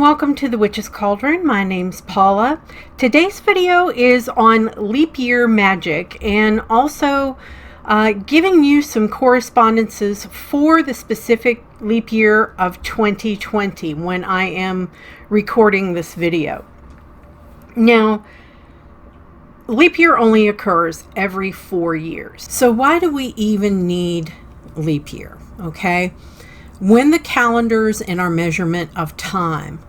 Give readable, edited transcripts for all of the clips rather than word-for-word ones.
welcome to the Witch's Cauldron. My name's Paula. Today's video is on leap year magic and also giving you some correspondences for the specific leap year of 2020 when I am recording this video. Now, leap year only occurs every 4 years. So why do we even need leap year? Okay. When the calendars and our measurement of time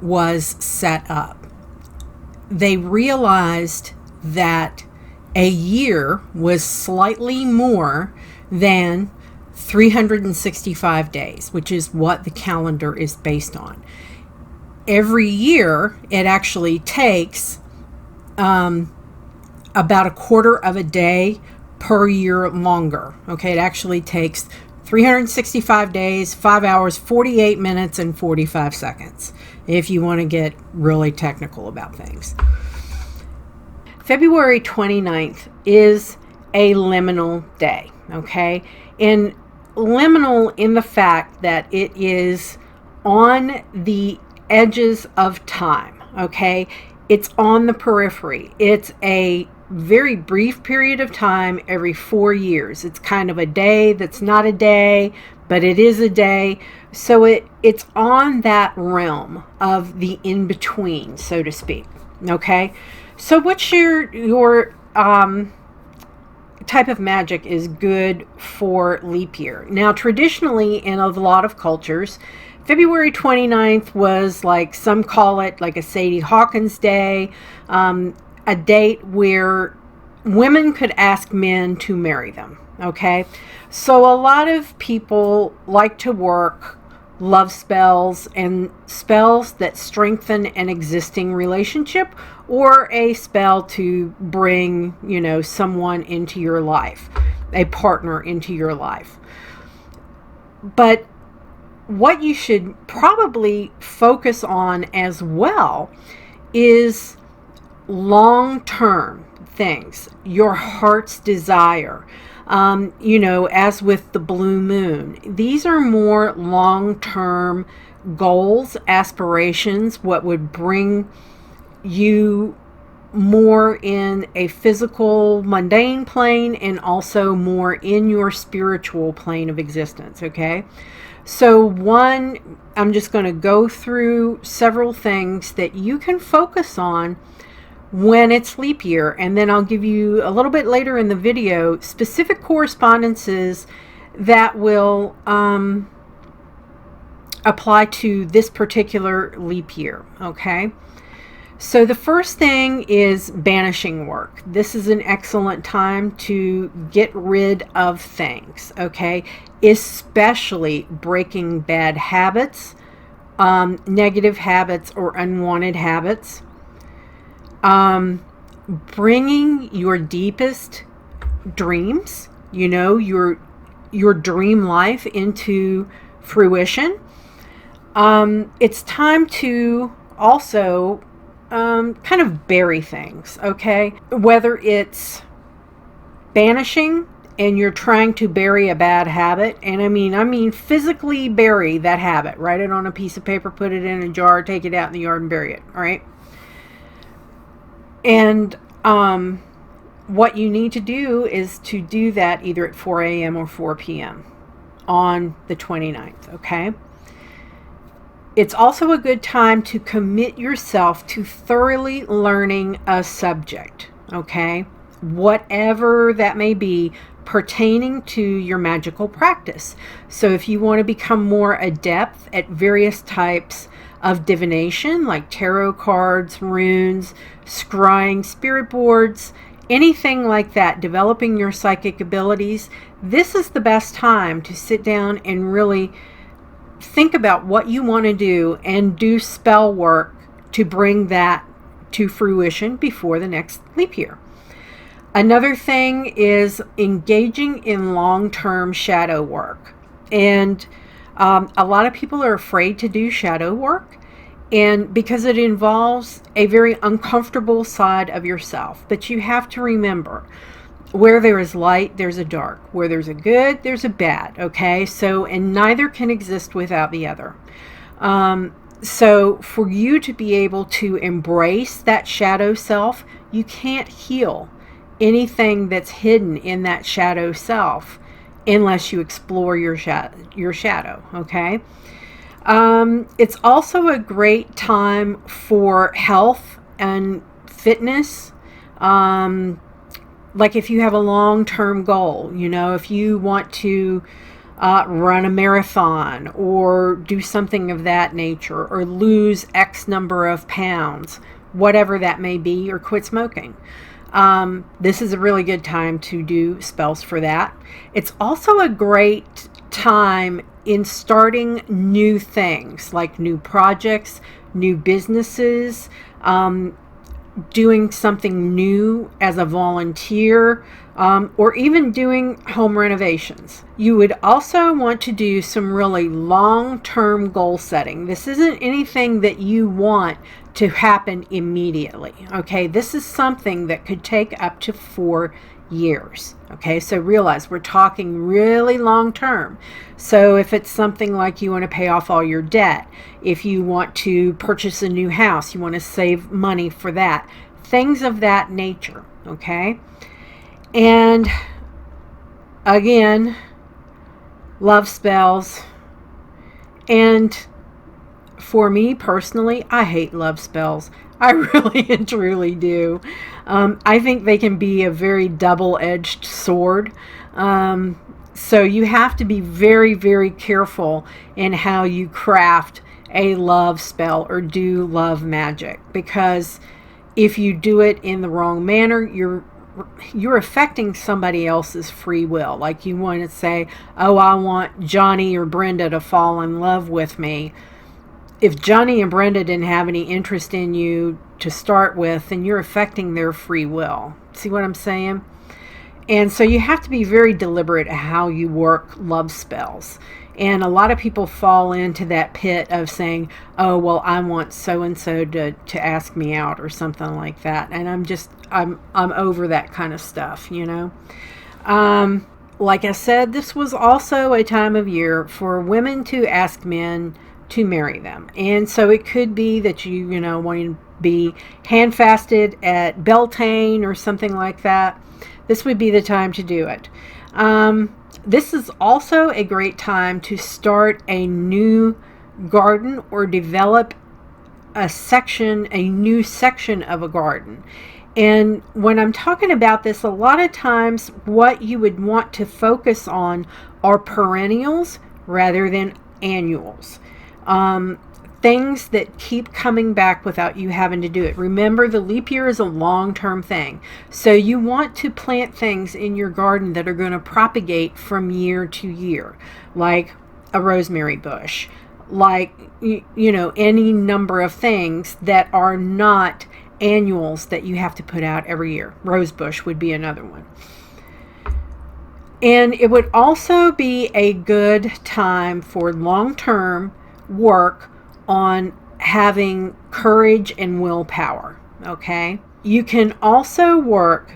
was set up, they realized that a year was slightly more than 365 days, which is what the calendar is based on. Every year, it actually takes about a quarter of a day per year longer. Okay, it actually takes 365 days, 5 hours, 48 minutes, and 45 seconds, if you want to get really technical about things. February 29th is a liminal day, okay? And liminal in the fact that it is on the edges of time, okay? It's on the periphery. It's a very brief period of time every 4 years. It's kind of a day that's not a day, but it is a day. So it's on that realm of the in-between, so to speak. Okay, so what's your type of magic is good for leap year? Now, traditionally in a lot of cultures, February 29th was, like, some call it like a Sadie Hawkins Day, a date where women could ask men to marry them. Okay, so a lot of people like to work love spells and spells that strengthen an existing relationship, or a spell to bring, you know, someone into your life, a partner into your life. But what you should probably focus on as well is long-term things, your heart's desire. You know, as with the blue moon, these are more long-term goals, aspirations, what would bring you more in a physical, mundane plane, and also more in your spiritual plane of existence. Okay, so one, I'm just going to go through several things that you can focus on when it's leap year, and then I'll give you a little bit later in the video specific correspondences that will apply to this particular leap year. Okay, so the first thing is banishing work. This is an excellent time to get rid of things, okay, especially breaking bad habits, negative habits, or unwanted habits. Bringing your deepest dreams, you know, your dream life into fruition. It's time to also kind of bury things, okay? Whether it's banishing and you're trying to bury a bad habit, and I mean physically bury that habit. Write it on a piece of paper, put it in a jar, take it out in the yard and bury it, all right? And what you need to do is to do that either at 4 a.m. or 4 p.m. on the 29th, okay? It's also a good time to commit yourself to thoroughly learning a subject, okay? Whatever that may be, pertaining to your magical practice. So if you want to become more adept at various types of divination, like tarot cards, runes, scrying, spirit boards, anything like that, developing your psychic abilities, this is the best time to sit down and really think about what you want to do and do spell work to bring that to fruition before the next leap year. Another thing is engaging in long-term shadow work. And a lot of people are afraid to do shadow work, and because it involves a very uncomfortable side of yourself. But you have to remember, where there is light, there's a dark. Where there's a good, there's a bad. Okay, so, and neither can exist without the other. So for you to be able to embrace that shadow self, you can't heal anything that's hidden in that shadow self unless you explore your shadow, okay? It's also a great time for health and fitness. Like if you have a long-term goal, if you want to run a marathon or do something of that nature, or lose X number of pounds, whatever that may be, or quit smoking. This is a really good time to do spells for that. It's also a great time in starting new things, like new projects, new businesses, doing something new as a volunteer, or even doing home renovations. You would also want to do some really long-term goal setting. This isn't anything that you want to happen immediately, okay? This is something that could take up to 4 years, okay? So realize we're talking really long-term. So if it's something like you want to pay off all your debt, if you want to purchase a new house, you want to save money for that, things of that nature, okay? And again, love spells. And for me personally, I hate love spells. I really and truly do. I think they can be a very double-edged sword. So you have to be very, very careful in how you craft a love spell or do love magic, because if you do it in the wrong manner, you're affecting somebody else's free will. Like you want to say, oh, I want Johnny or Brenda to fall in love with me. If Johnny and Brenda didn't have any interest in you to start with, then you're affecting their free will. See what I'm saying? And so you have to be very deliberate how you work love spells. And a lot of people fall into that pit of saying, oh, well, I want so-and-so to ask me out or something like that. And I'm over that kind of stuff, Like I said, this was also a time of year for women to ask men to marry them. And so it could be that you want to be handfasted at Beltane or something like that. This would be the time to do it. This is also a great time to start a new garden or develop a new section of a garden. And when I'm talking about this, a lot of times what you would want to focus on are perennials rather than annuals. Things that keep coming back without you having to do it. Remember, the leap year is a long-term thing. So you want to plant things in your garden that are going to propagate from year to year, like a rosemary bush, like, any number of things that are not annuals that you have to put out every year. Rose bush would be another one. And it would also be a good time for long-term work on having courage and willpower, okay? You can also work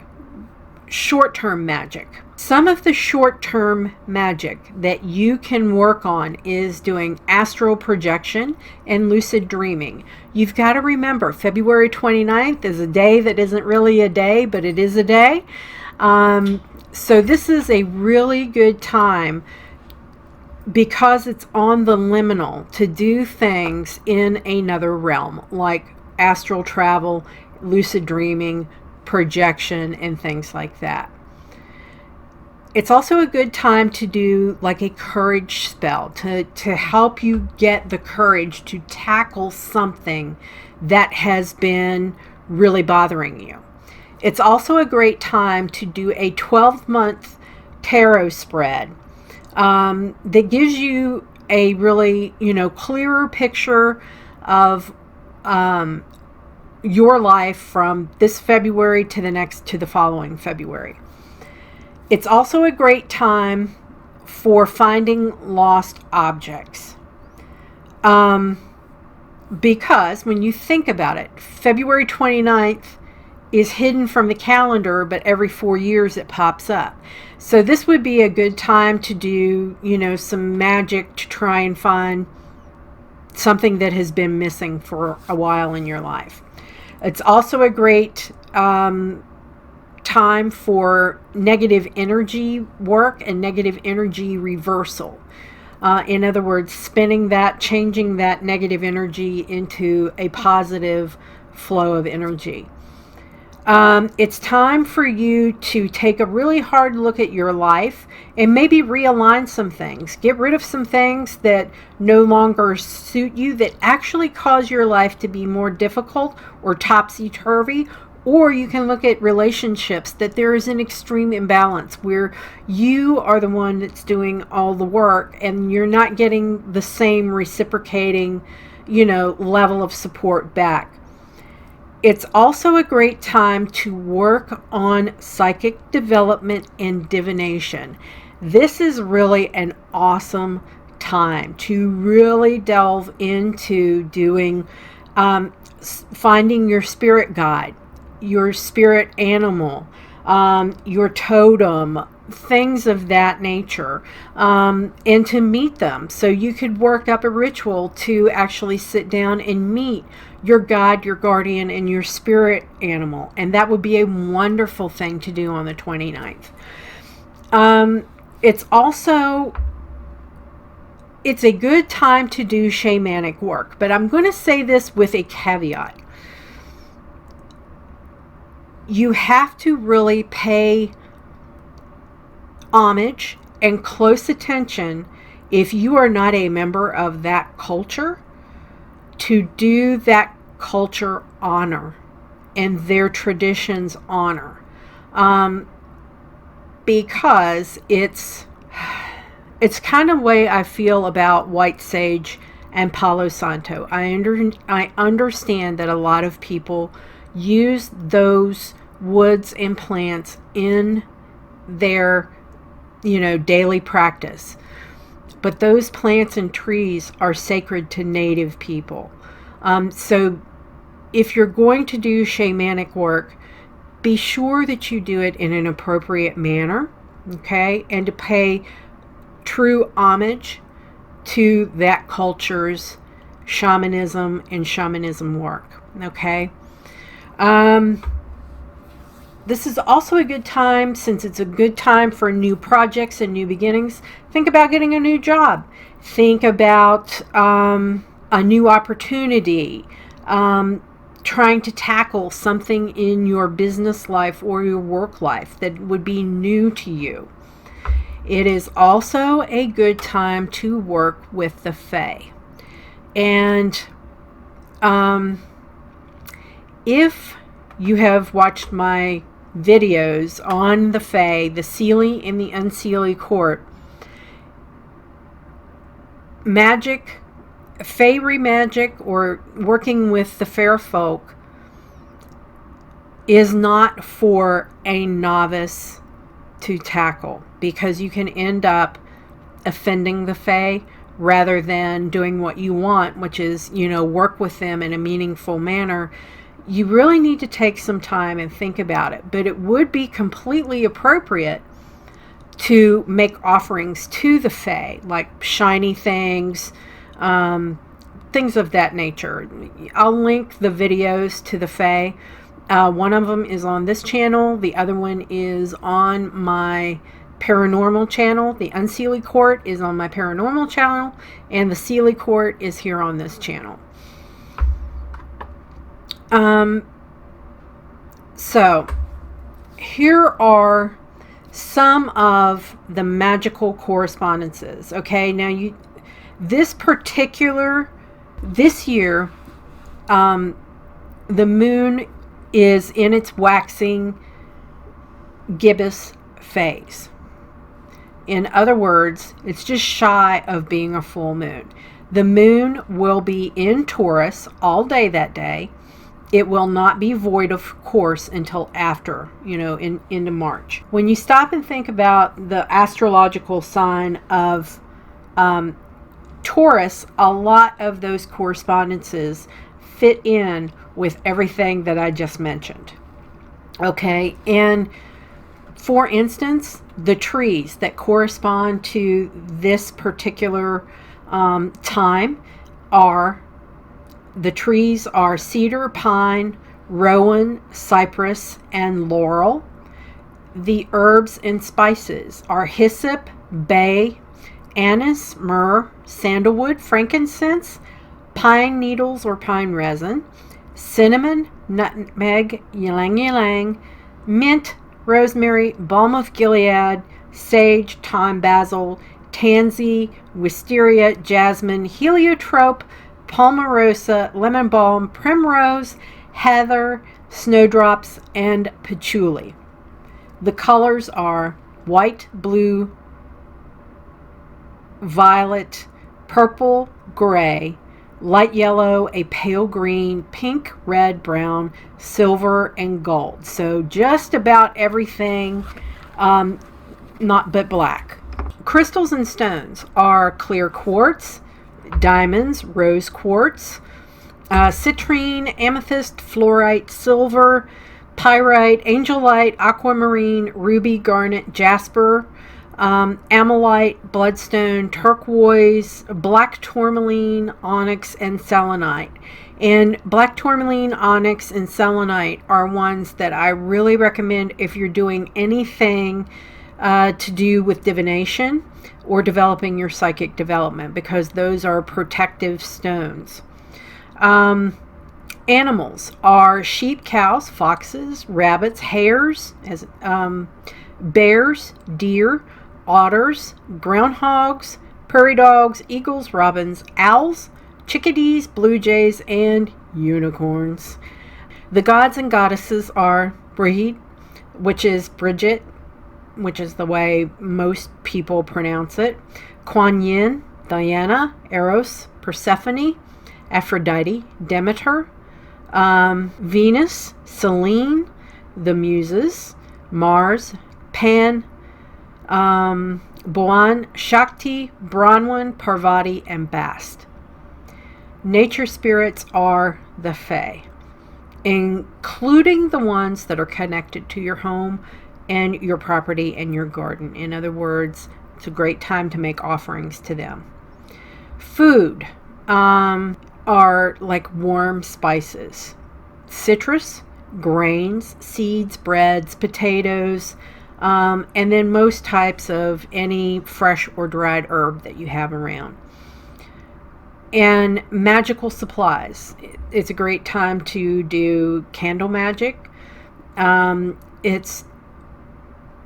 short-term magic. Some of the short-term magic that you can work on is doing astral projection and lucid dreaming. You've got to remember, February 29th is a day that isn't really a day, but it is a day. So this is a really good time, because it's on the liminal, to do things in another realm, like astral travel, lucid dreaming, projection, and things like that. It's also a good time to do like a courage spell to help you get the courage to tackle something that has been really bothering you. It's also a great time to do a 12-month tarot spread that gives you a really, clearer picture of your life from this February to the following February. It's also a great time for finding lost objects. Because when you think about it, February 29th is hidden from the calendar, but every 4 years it pops up. So this would be a good time to do, some magic to try and find something that has been missing for a while in your life. It's also a great time for negative energy work and negative energy reversal. In other words, changing that negative energy into a positive flow of energy. It's time for you to take a really hard look at your life and maybe realign some things. Get rid of some things that no longer suit you, that actually cause your life to be more difficult or topsy-turvy. Or you can look at relationships that there is an extreme imbalance where you are the one that's doing all the work and you're not getting the same reciprocating, level of support back. It's also a great time to work on psychic development and divination. This is really an awesome time to really delve into doing, finding your spirit guide, your spirit animal, your totem, things of that nature, and to meet them. So you could work up a ritual to actually sit down and meet your guide, your guardian, and your spirit animal. And that would be a wonderful thing to do on the 29th. It's a good time to do shamanic work, but I'm going to say this with a caveat. You have to really pay homage and close attention, if you are not a member of that culture, to do that culture honor and their traditions honor, because it's kind of the way I feel about white sage and Palo Santo. I understand that a lot of people use those woods and plants in their daily practice, but those plants and trees are sacred to Native people. So if you're going to do shamanic work, be sure that you do it in an appropriate manner, okay, and to pay true homage to that culture's shamanism and shamanism work, okay. This is also a good time, since it's a good time for new projects and new beginnings. Think about getting a new job. Think about a new opportunity, trying to tackle something in your business life or your work life that would be new to you. It is also a good time to work with the Fae. And if you have watched my videos on the Fae, the Seelie and the Unseelie Court, magic, Faerie magic, or working with the fair folk is not for a novice to tackle, because you can end up offending the Fae rather than doing what you want, which is, work with them in a meaningful manner. You really need to take some time and think about it. But it would be completely appropriate to make offerings to the Fae, like shiny things, things of that nature. I'll link the videos to the Fae. One of them is on this channel. The other one is on my paranormal channel. The Unseelie Court is on my paranormal channel, and the Seelie Court is here on this channel. So here are some of the magical correspondences. Okay, now this year, the moon is in its waxing gibbous phase. In other words, it's just shy of being a full moon. The moon will be in Taurus all day that day. It will not be void of course until after, into March. When you stop and think about the astrological sign of Taurus, a lot of those correspondences fit in with everything that I just mentioned. Okay, and for instance, the trees that correspond to this particular time the trees are cedar, pine, rowan, cypress, and laurel. The herbs and spices are hyssop, bay, anise, myrrh, sandalwood, frankincense, pine needles or pine resin, cinnamon, nutmeg, ylang ylang, mint, rosemary, balm of Gilead, sage, thyme, basil, tansy, wisteria, jasmine, heliotrope, palmarosa, lemon balm, primrose, heather, snowdrops, and patchouli. The colors are white, blue, violet, purple, gray, light yellow, a pale green, pink, red, brown, silver, and gold. So just about everything, not but black. Crystals and stones are clear quartz, diamonds, rose quartz, citrine, amethyst, fluorite, silver, pyrite, angelite, aquamarine, ruby, garnet, jasper, amylite, bloodstone, turquoise, black tourmaline, onyx, and selenite. And black tourmaline, onyx, and selenite are ones that I really recommend if you're doing anything to do with divination or developing your psychic development, because those are protective stones. Animals are sheep, cows, foxes, rabbits, hares, bears, deer, otters, groundhogs, prairie dogs, eagles, robins, owls, chickadees, blue jays, and unicorns. The gods and goddesses are Brihid, which is Bridget, which is the way most people pronounce it, Kuan Yin, Diana, Eros, Persephone, Aphrodite, Demeter, Venus, Selene, the Muses, Mars, Pan, Bhuan, Shakti, Bronwyn, Parvati, and Bast. Nature spirits are the Fae, including the ones that are connected to your home and your property and your garden. In other words, it's a great time to make offerings to them. Food are like warm spices, citrus, grains, seeds, breads, potatoes, and then most types of any fresh or dried herb that you have around. And magical supplies. It's a great time to do candle magic. It's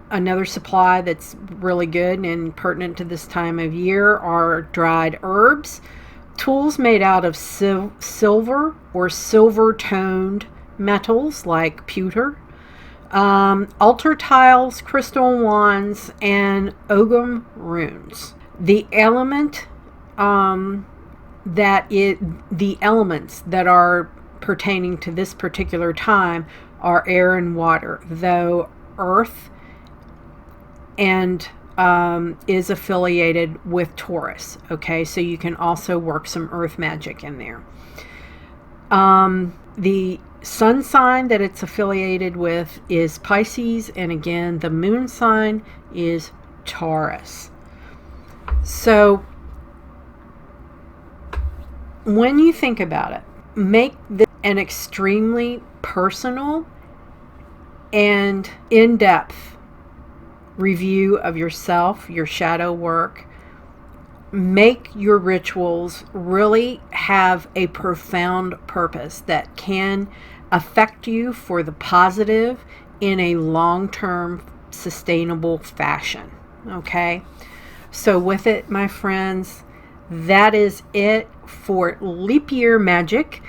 another supply that's really good and pertinent to this time of year are dried herbs, tools made out of silver or silver-toned metals like pewter, altar tiles, crystal wands, and Ogum runes. The elements that are pertaining to this particular time are air and water, though earth and is affiliated with Taurus. Okay, so you can also work some earth magic in there. The sun sign that it's affiliated with is Pisces, and again, the moon sign is Taurus. So when you think about it, make this an extremely personal and in-depth review of yourself, your shadow work. Make your rituals really have a profound purpose that can affect you for the positive in a long-term sustainable fashion. Okay, so with it, my friends, that is it for leap year magic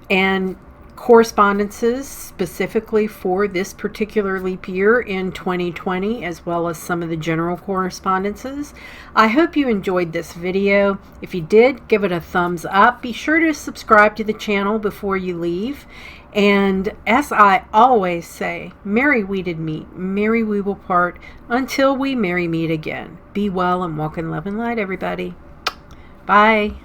and correspondences specifically for this particular leap year in 2020, as well as some of the general correspondences. I hope you enjoyed this video. If you did, give it a thumbs up. Be sure to subscribe to the channel before you leave. And as I always say, merry we did meet, merry we will part, until we merry meet again. Be well and walk in love and light, everybody. Bye.